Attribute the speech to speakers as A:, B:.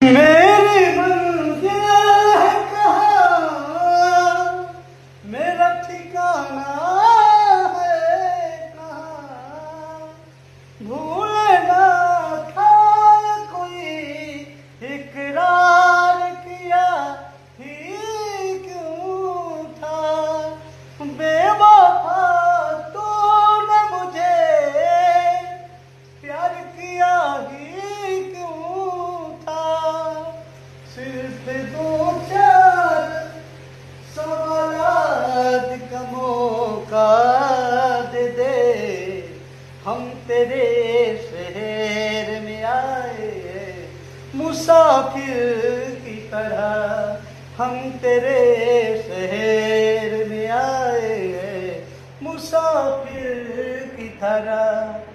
A: मेरी मंजिल है कहाँ, मेरा ठिकाना है कहाँ, भूलना था कोई इकरार किया ही क्यों था, बेवफा तूने मुझे प्यार किया ही क्यों था, सिर्फ दो चार सवालात का मौका दे दे, हम तेरे शहर में आए मुसाफिर की तरह, हम तेरे शहर में आए मुसाफिर की तरह।